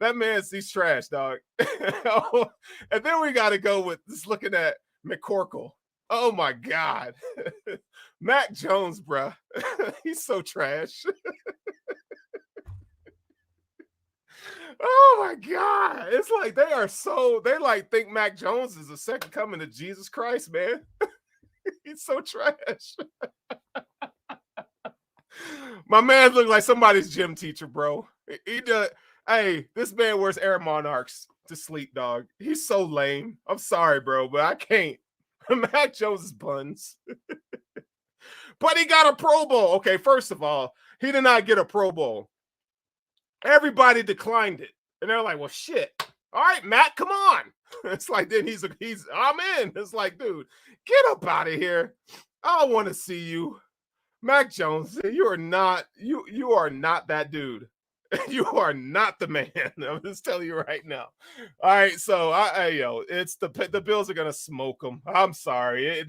That he's trash, dog. And then we gotta go with just looking at McCorkle. Oh my God. Mac Jones, bruh. He's so trash. Oh my God. It's like they like think Mac Jones is the second coming to Jesus Christ, man. He's so trash. My man looked like somebody's gym teacher, bro. He does. Hey, this man wears Air Monarchs to sleep, dog. He's so lame. I'm sorry, bro, but I can't. Mac Jones is buns. But he got a Pro Bowl. Okay, first of all, he did not get a Pro Bowl. Everybody declined it. And they're like, well, shit. All right, Matt, come on. It's like, then I'm in. It's like, dude, get up out of here. I don't want to see you. Mac Jones, you are not that dude. You are not the man. I'm just telling you right now. All right, so it's the Bills are gonna smoke them. I'm sorry.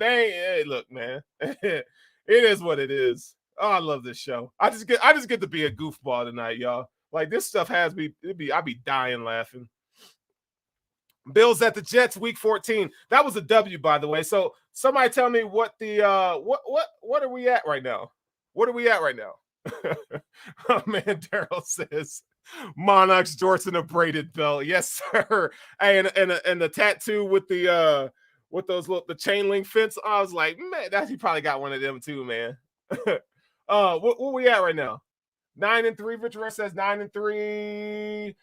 Look, man. It is what it is. Oh, I love this show. I just get to be a goofball tonight, y'all. Like, this stuff I'd be dying laughing. Bills at the Jets, week 14. That was a W, by the way. So somebody tell me what the what are we at right now? What are we at right now? Oh man, Daryl says Monarchs jorts and a braided belt. Yes, sir. Hey, and the tattoo with the the chain link fence. I was like, man, he probably got one of them too, man. What we at right now? 9-3. Victor says 9-3.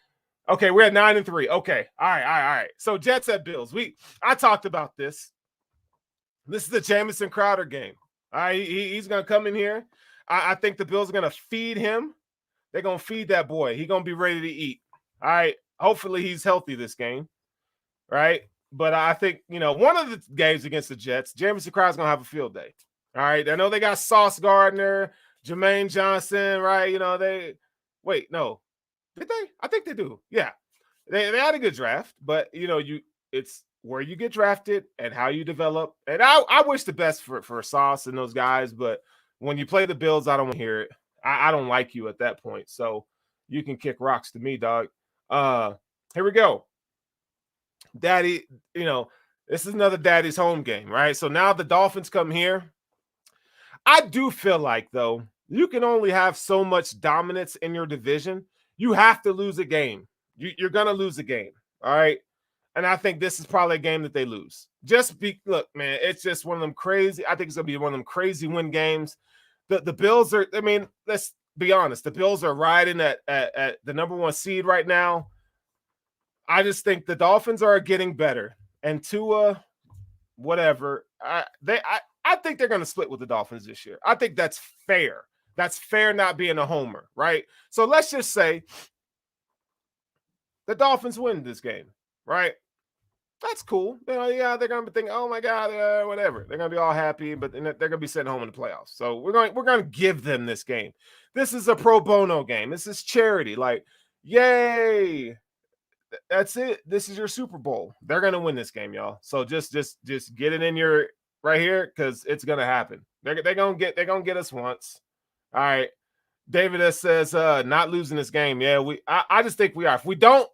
Okay, we're at 9-3. Okay. All right. So Jets at Bills. I talked about this. This is the Jamison Crowder game. All right, he's gonna come in here. I think the Bills are gonna feed him. They're gonna feed that boy. He's gonna be ready to eat. All right. Hopefully he's healthy this game. Right. But I think, one of the games against the Jets, Jamison Crowder's gonna have a field day. All right. I know they got Sauce Gardner, Jermaine Johnson, right? No. Did they? I think they do. Yeah. They had a good draft, but it's where you get drafted and how you develop. And I wish the best for Sauce and those guys, but when you play the Bills, I don't want to hear it. I don't like you at that point. So you can kick rocks to me, dog. Here we go. Daddy, this is another daddy's home game, right? So now the Dolphins come here. I do feel like, though, you can only have so much dominance in your division. You have to lose a game. You're going to lose a game, all right? And I think this is probably a game that they lose. Look, man, it's just one of them crazy. I think it's going to be one of them crazy win games. The Bills are, let's be honest. The Bills are riding at the number one seed right now. I just think the Dolphins are getting better. And Tua, whatever, I think they're going to split with the Dolphins this year. I think that's fair. That's fair not being a homer, right? So let's just say the Dolphins win this game, right? That's cool. They're going to be thinking, oh my God, whatever. They're going to be all happy, but they're going to be sitting home in the playoffs. So we're going to give them this game. This is a pro bono game. This is charity. Like, yay. That's it. This is your Super Bowl. They're going to win this game, y'all. So just get it in your right here, because it's going to happen. They're going to get us once. All right. David says not losing this game. Yeah, I just think we are. If we don't,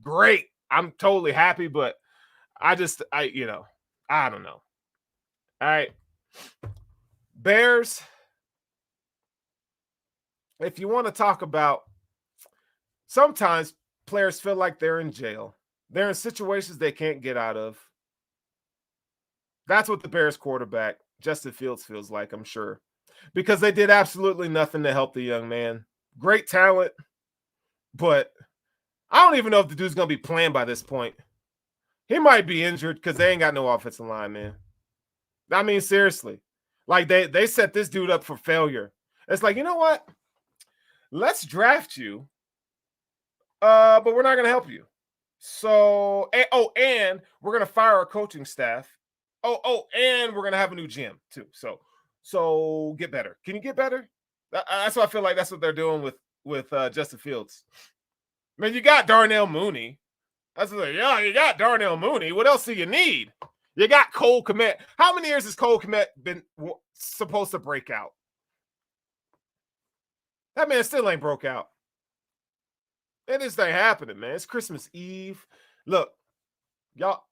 great. I'm totally happy, but I don't know. All right. Bears. If you want to talk about, sometimes players feel like they're in jail. They're in situations they can't get out of. That's what the Bears quarterback Justin Fields feels like, I'm sure, because they did absolutely nothing to help the young man. Great talent, but I don't even know if the dude's going to be playing by this point. He might be injured because they ain't got no offensive line, man. I mean, seriously. Like, they set this dude up for failure. It's like, you know what? Let's draft you, but we're not going to help you. So, and we're going to fire our coaching staff. And we're going to have a new GM, too. So get better. Can you get better? That's what I feel like that's what they're doing with Justin Fields. I mean, you got Darnell Mooney. That's like, yeah, you got Darnell Mooney. What else do you need? You got Cole Kmet. How many years has Cole Kmet been supposed to break out? That man still ain't broke out. And this ain't happening, man. It's Christmas Eve. Look, y'all,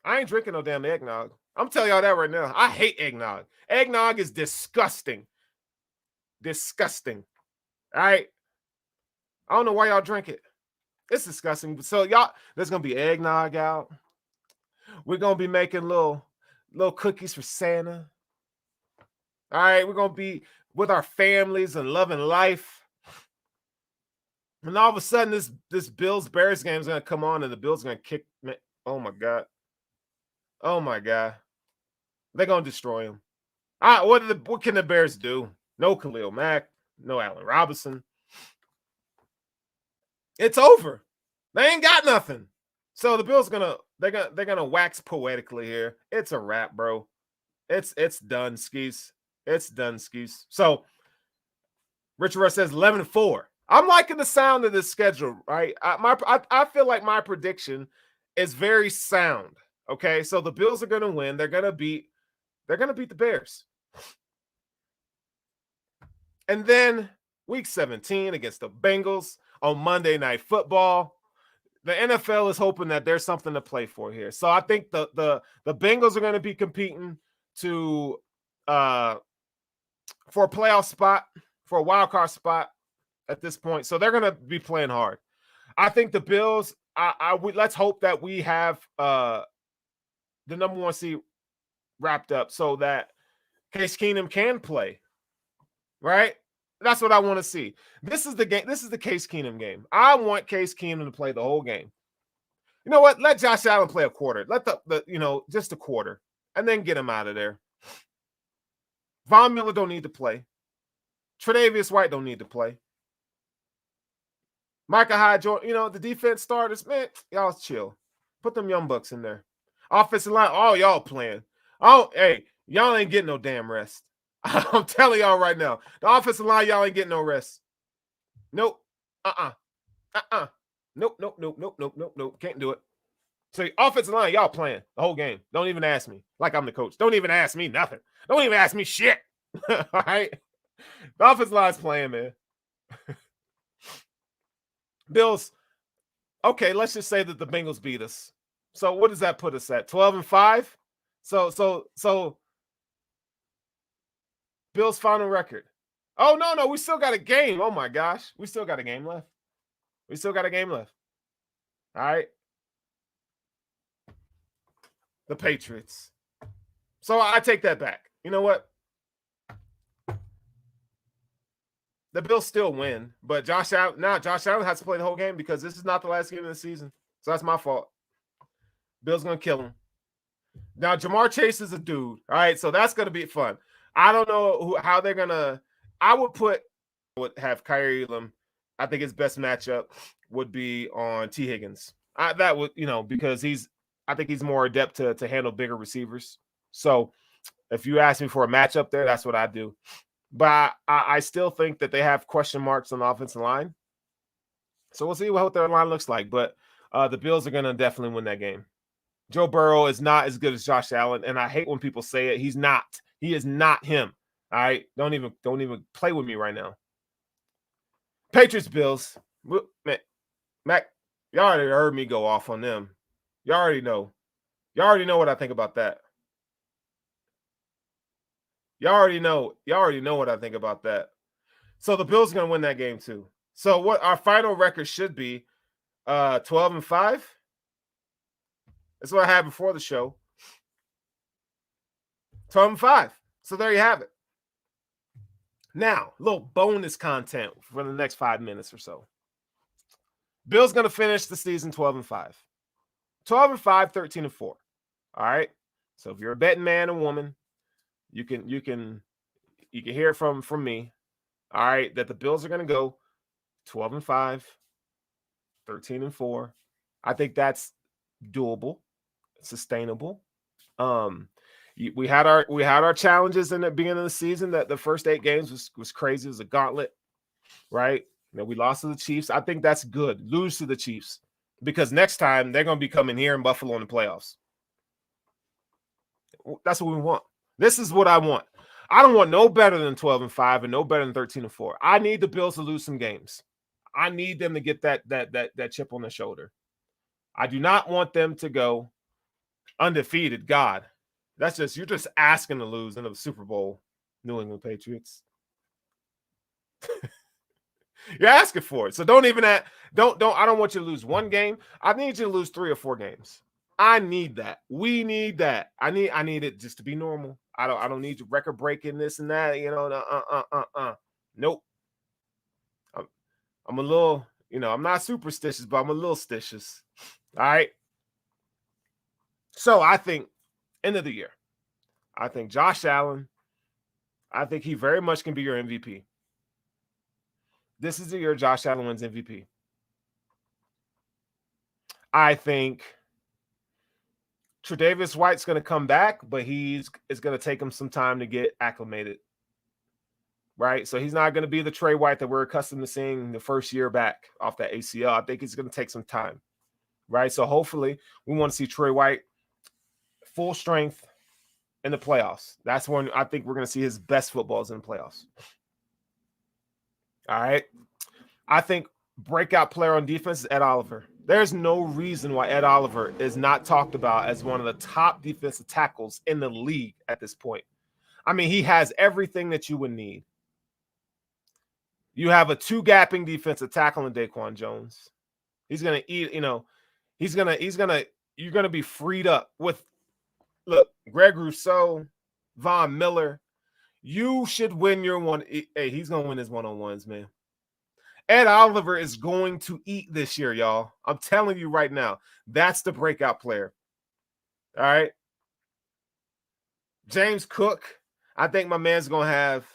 I ain't drinking no damn eggnog. I'm telling y'all that right now. I hate eggnog. Eggnog is disgusting. Disgusting. All right? I don't know why y'all drink it. It's disgusting. So y'all, there's going to be eggnog out. We're going to be making little cookies for Santa. All right? We're going to be with our families and loving life. And all of a sudden, this Bills-Bears game is going to come on and the Bills are going to kick. Oh, my God. Oh, my God. They're going to destroy him. What can the Bears do? No Khalil Mack. No Allen Robinson. It's over. They ain't got nothing. So the Bills they're gonna wax poetically here. It's a wrap, bro. It's done, skis. It's done, skis. So Richard Russ says 11-4. I'm liking the sound of this schedule, right? I feel like my prediction is very sound. Okay, so the Bills are gonna win. They're gonna beat the Bears. And then week 17 against the Bengals on Monday Night Football. The NFL is hoping that there's something to play for here. So I think the Bengals are going to be competing for a playoff spot, for a wild card spot at this point. So they're going to be playing hard. I think the Bills, let's hope that we have the number 1 seed wrapped up so that Case Keenum can play. Right? That's what I want to see. This is the game. This is the Case Keenum game. I want Case Keenum to play the whole game. You know what? Let Josh Allen play a quarter. Let just a quarter, and then get him out of there. Von Miller don't need to play. Tre'Davious White don't need to play. Micah Hyde, the defense starters, man, y'all chill. Put them young bucks in there. Offensive line, all y'all playing. Oh, hey, y'all ain't getting no damn rest. I'm telling y'all right now, the offensive line, y'all ain't getting no rest. Nope. Nope. Can't do it. So the offensive line, y'all playing the whole game. Don't even ask me like I'm the coach. Don't even ask me nothing. Don't even ask me shit. All right? The offensive line's playing, man. Bills, okay, let's just say that the Bengals beat us. So what does that put us at? 12-5? So Bills' final record. Oh, no, we still got a game. Oh, my gosh. We still got a game left. All right. The Patriots. So I take that back. You know what? The Bills still win, but Josh Allen has to play the whole game because this is not the last game of the season. So that's my fault. Bills going to kill him. Now, Jamar Chase is a dude. All right, so that's going to be fun. I don't know how they're going to – I would have Kyrie Elam. I think his best matchup would be on T. Higgins. That would, because I think he's more adept to handle bigger receivers. So if you ask me for a matchup there, that's what I do. But I still think that they have question marks on the offensive line. So we'll see what their line looks like. But the Bills are going to definitely win that game. Joe Burrow is not as good as Josh Allen, and I hate when people say it. He's not. He is not him. All right? Don't even play with me right now. Patriots, Bills. Man, Mac, y'all already heard me go off on them. Y'all already know. Y'all already know what I think about that. Y'all already know what I think about that. So the Bills are going to win that game too. So what our final record should be 12-5. That's what I had before the show. 12-5. So there you have it. Now, a little bonus content for the next 5 minutes or so. Bill's going to finish the season 12-5. 12-5, 13-4. All right. So if you're a betting man and woman, you can hear from me. All right, that the Bills are going to go 12-5, 13-4. I think that's doable, sustainable. We had our challenges in the beginning of the season. That the first 8 games was crazy. It was a gauntlet, right? We lost to the Chiefs. I think that's good. Lose to the Chiefs, because next time they're going to be coming here in Buffalo in the playoffs. That's what we want. This is what I want. I don't want no better than 12-5 and no better than 13-4. I need the Bills to lose some games. I need them to get that chip on their shoulder. I do not want them to go undefeated. God, you're just asking to lose in the Super Bowl, New England Patriots. You're asking for it. So don't I don't want you to lose one game. I need you to lose 3 or 4 games. I need that. We need that. I need it just to be normal. I don't need your record breaking this and that, Nope. I'm a little, I'm not superstitious, but I'm a little stitious. All right. So I think end of the year, I think Josh Allen, I think he very much can be your MVP. This is the year Josh Allen wins MVP. I think Tre'Davious White's going to come back, but it's going to take him some time to get acclimated. Right? So he's not going to be the Trey White that we're accustomed to seeing the first year back off that ACL. I think it's going to take some time. Right? So hopefully we want to see Trey White full strength in the playoffs. That's when I think we're going to see his best footballs in the playoffs. All right. I think breakout player on defense is Ed Oliver. There's no reason why Ed Oliver is not talked about as one of the top defensive tackles in the league at this point. I mean, he has everything that you would need. You have a 2-gapping defensive tackle in Daquan Jones. He's going to eat, you're going to be freed up with, look, Greg Rousseau, Von Miller. You should win your one. Hey, he's going to win his one-on-ones, man. Ed Oliver is going to eat this year, y'all. I'm telling you right now. That's the breakout player. All right. James Cook, I think my man's going to have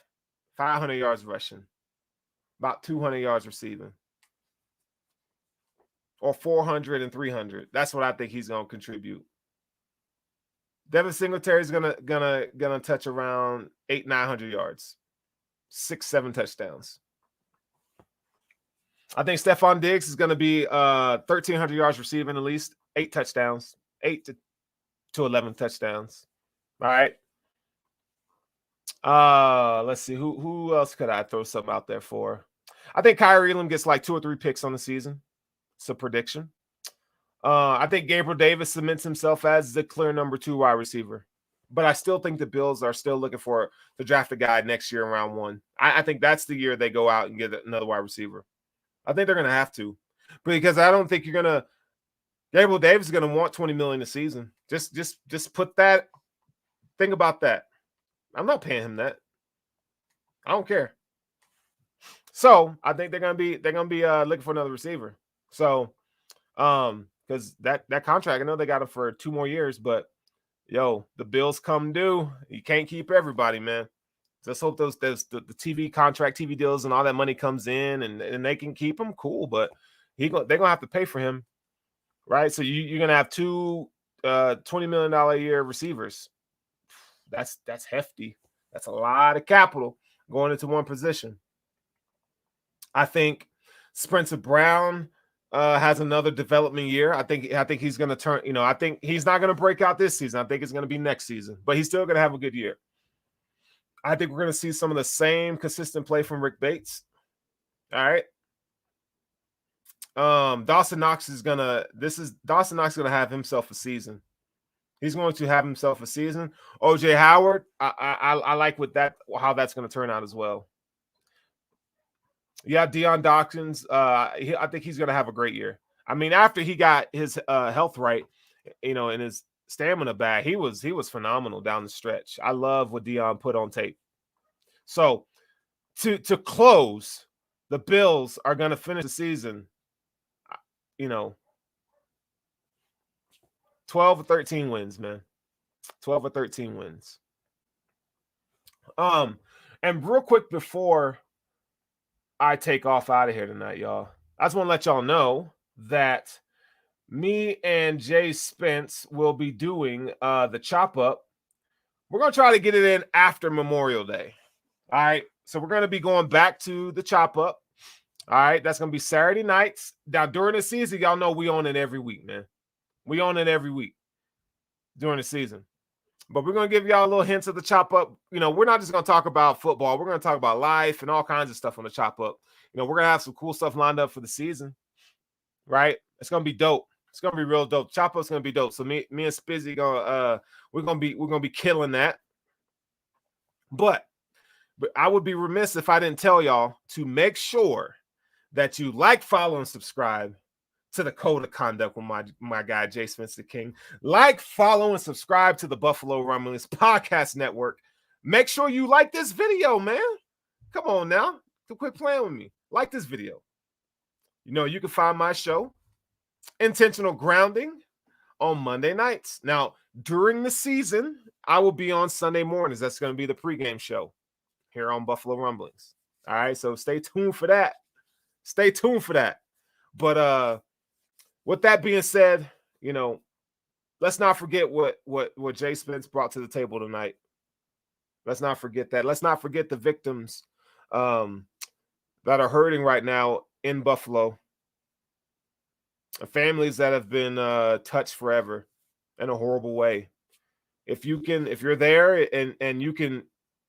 500 yards rushing, about 200 yards receiving, or 400 and 300. That's what I think he's going to contribute. Devin Singletary is gonna touch around 800-900 yards, 6-7 touchdowns. I think Stephon Diggs is going to be 1,300 yards receiving, at least 8 touchdowns, 8 to 11 touchdowns. All right. Let's see who else could I throw something out there for? I think Kyrie Elam gets like 2 or 3 picks on the season. It's a prediction. I think Gabriel Davis cements himself as the clear number 2 wide receiver. But I still think the Bills are still looking to draft a guy next year in round 1. I think that's the year they go out and get another wide receiver. I think they're going to have to, because I don't think Gabriel Davis is going to want $20 million a season. Just put that. Think about that. I'm not paying him that. I don't care. So I think they're going to be looking for another receiver. So, because that contract, I know they got him for 2 more years, but the bills come due. You can't keep everybody, man. Let's hope the TV contract, TV deals, and all that money comes in, and they can keep him. Cool, but they're gonna have to pay for him, right? So you're gonna have 2 $20 million a year receivers. That's hefty. That's a lot of capital going into one position. I think Spencer Brown has another development year. I think he's gonna turn. I think he's not gonna break out this season. I think it's gonna be next season, but he's still gonna have a good year. I think we're going to see some of the same consistent play from Rick Bates. All right. Dawson Knox is going to have himself a season. He's going to have himself a season. OJ Howard, I like how that's going to turn out as well. Yeah, Deion Dawkins, I think he's going to have a great year. I mean, after he got his health right, and his stamina back. He was phenomenal down the stretch. I love what Dion put on tape. So to close, the Bills are going to finish the season, 12 or 13 wins, man. 12 or 13 wins. And real quick before I take off out of here tonight, y'all, I just want to let y'all know that me and Jay Spence will be doing the chop up. We're going to try to get it in after Memorial Day. All right. So we're going to be going back to the chop up. All right. That's going to be Saturday nights. Now, during the season, y'all know we own it every week, man. We own it every week during the season. But we're going to give y'all a little hints of the chop up. We're not just going to talk about football. We're going to talk about life and all kinds of stuff on the chop up. We're going to have some cool stuff lined up for the season, right? It's going to be dope. It's going to be real dope. Chop up's going to be dope. So me and Spizzy we're going to be killing that. But I would be remiss if I didn't tell y'all to make sure that you like, follow, and subscribe to the Code of Conduct with my guy, JSpenceTheKing. Like, follow, and subscribe to the Buffalo Rumblings Podcast Network. Make sure you like this video, man. Come on now. Quit playing with me. Like this video. You can find my show, Intentional Grounding, on Monday nights. Now, during the season, I will be on Sunday mornings. That's going to be the pregame show here on Buffalo Rumblings. All right, so stay tuned for that. Stay tuned for that. But with that being said, let's not forget what Jay Spence brought to the table tonight. Let's not forget that. Let's not forget the victims that are hurting right now in Buffalo. Families that have been touched forever in a horrible way. If you're there and you can,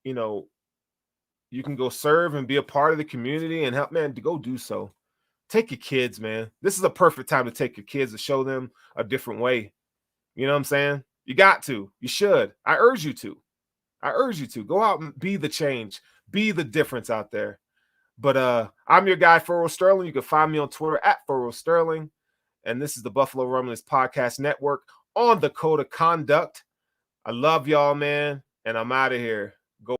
you can go serve and be a part of the community and help, man, to go do so. Take your kids, man. This is a perfect time to take your kids to show them a different way. You know what I'm saying? You got to. You should. I urge you to. Go out and be the change. Be the difference out there. But I'm your guy, Furrowh Sterling. You can find me on Twitter at Furrowh Sterling. And this is the Buffalo Rumblings Podcast Network on the Code of Conduct. I love y'all, man. And I'm out of here.